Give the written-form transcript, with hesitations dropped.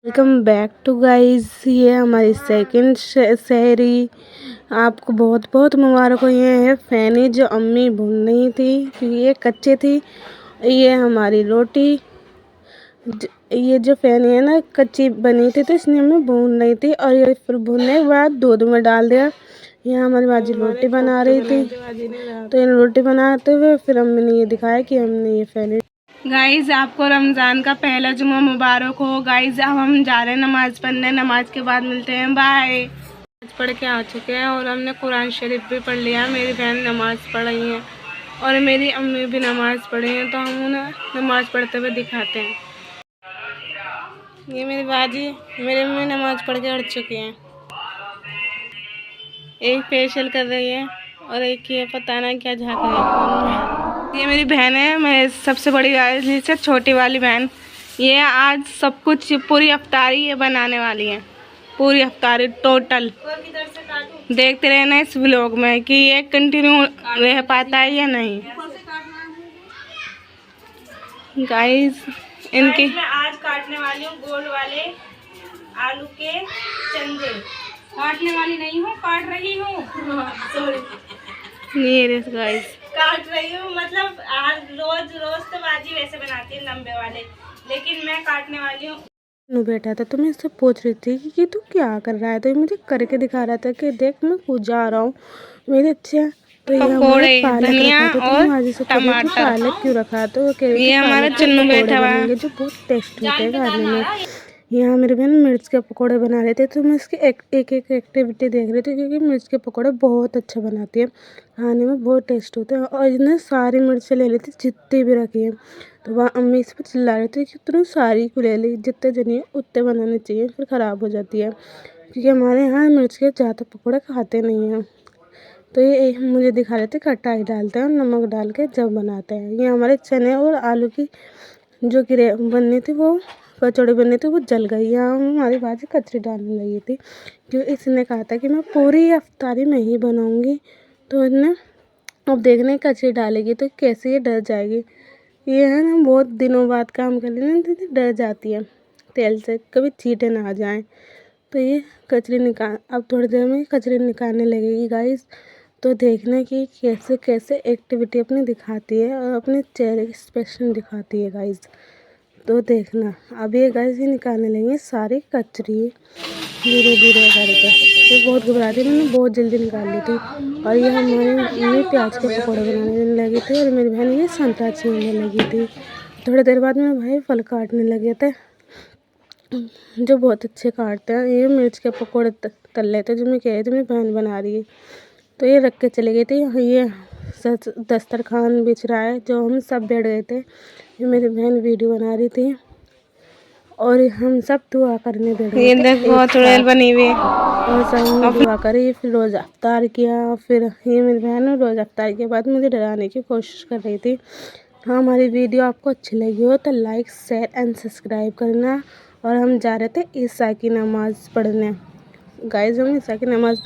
Welcome back to guys. ये हमारी second शहरी। आपको बहुत बहुत मुबारक हो। ये है फैनी जो अम्मी भून रही थी क्योंकि ये कच्चे थी। ये हमारी रोटी ये जो फैनी है ना कच्ची बनी थी तो इसलिए मैं भून रही थी और ये फिर भूनने के बाद दूध में डाल दिया। यहाँ हमारी बाजी रोटी बना रही थी तो इन रोटी बनाते हुए फिर अम्मी ने ये दिखाया कि हमने ये फैनी। गाइज आपको रमज़ान का पहला जुम्मा मुबारक हो। गाइज अब हम जा रहे हैं नमाज़ पढ़ने। नमाज के बाद मिलते हैं। बाय। पढ़ के आ चुके हैं और हमने कुरान शरीफ भी पढ़ लिया। मेरी बहन नमाज़ पढ़ रही हैं और मेरी अम्मी भी नमाज़ पढ़ी हैं तो हम उन्हें नमाज़ पढ़ते हुए दिखाते हैं। ये मेरी बाजी मेरी अम्मी नमाज़ पढ़ के हट चुकी हैं। एक फेशियल कर रही है और एक ये पता ना क्या झाँक रही है फोन में। ये मेरी बहन है, मैं सबसे बड़ी वाली से छोटी वाली बहन। ये आज सब कुछ पूरी अफ्तारी ये बनाने वाली है। पूरी अफ्तारी टोटल देखते रहना इस व्लॉग में कि ये कंटिन्यू रह पाता है या नहीं। गाइस इनकी मैं आज काटने वाली हूँ गोल वाले आलू के चंदे। काटने वाली नहीं हूँ, काट रही हूँ। सॉरी गाइस काट रही हूँ। मतलब आज रोज तो बाजी वैसे बनाती है लंबे वाले, लेकिन मैं काटने वाली हूँ। बैठा था तो मैं इससे पूछ रही थी कि तू क्या कर रहा है, तो ये मुझे करके दिखा रहा था कि देख मैं खुद जा रहा हूँ मेरे अच्छे। तो ये धनिया और टमाटर पालक क्यों रखा, तो वो कह रही थी ये हमारा चुन्नू बैठा हुआ है जो बहुत टेस्टी होते हैं खाने में। यहाँ मेरे बहन मिर्च के पकोड़े बना रहे थे तो मैं इसकी एक एक एक्टिविटी देख रही थी क्योंकि मिर्च के पकोड़े बहुत अच्छा बनाती है, खाने में बहुत टेस्ट होते हैं। और इसने सारी मिर्चें ले ली थी जितनी भी रखी है। तो वहाँ अम्मी इस पर चिल्ला रही थी कि तूने सारी को ले ली, जितने जनी उतने बनाने चाहिए फिर ख़राब हो जाती है, क्योंकि हमारे यहाँ मिर्च के ज़्यादा पकौड़े खाते नहीं हैं। तो ये मुझे दिखा रहे थे खटाई डालते हैं और नमक डाल के जब बनाते हैं। ये हमारे चने और आलू की जो ग्रेवी बननी थी वो कचौड़ी बननी थी वो जल गई। यहाँ हमारी बाजी कचरी डालने लगी थी क्योंकि इसने कहा था कि मैं पूरी अफ्तारी में ही बनाऊँगी। तो इसने अब देखने कचरी डालेगी तो कैसे ये डर जाएगी। ये है ना बहुत दिनों बाद काम कर लेना तो डर जाती है तेल से, कभी छींटे ना आ जाएं। तो ये कचरी निकाल अब थोड़ी देर में कचरी निकालने लगेगी गाइस। तो देखना कि कैसे कैसे एक्टिविटी अपनी दिखाती है और अपने चेहरे की एक्सप्रेशन दिखाती है गाइस। तो देखना अब ये गाइस ये निकालने लगेंगे सारी कचरी धीरे धीरे करके। ये बहुत घबराती, मैंने बहुत जल्दी निकाल ली थी। और ये हमारे प्याज के पकौड़े बनाने लगी थी और मेरी बहन ये संतरा छीलने लगी थी। थोड़ी देर बाद मेरे भाई फल काटने लगे थे जो बहुत अच्छे काटते हैं। ये मिर्च के पकौड़े तल लेते जो मैं कह रही थी मेरी बहन बना रही है। तो ये रख के चले गए थे। ये दस्तरखान बिछ रहा है जो हम सब बैठ गए थे। ये मेरी बहन वीडियो बना रही थी और हम सब दुआ करने बैठ गए थे। बहुत बनी हुई और सब दुआ करी, फिर रोज़ा अफ्तार किया। फिर ये मेरी बहन रोज़ा अफ्तार के बाद मुझे डराने की कोशिश कर रही थी। हाँ हमारी वीडियो आपको अच्छी लगी हो तो लाइक शेयर एंड सब्सक्राइब करना। और हम जा रहे थे ईसा की नमाज़ पढ़ने। गाइस हम ईसा की नमाज़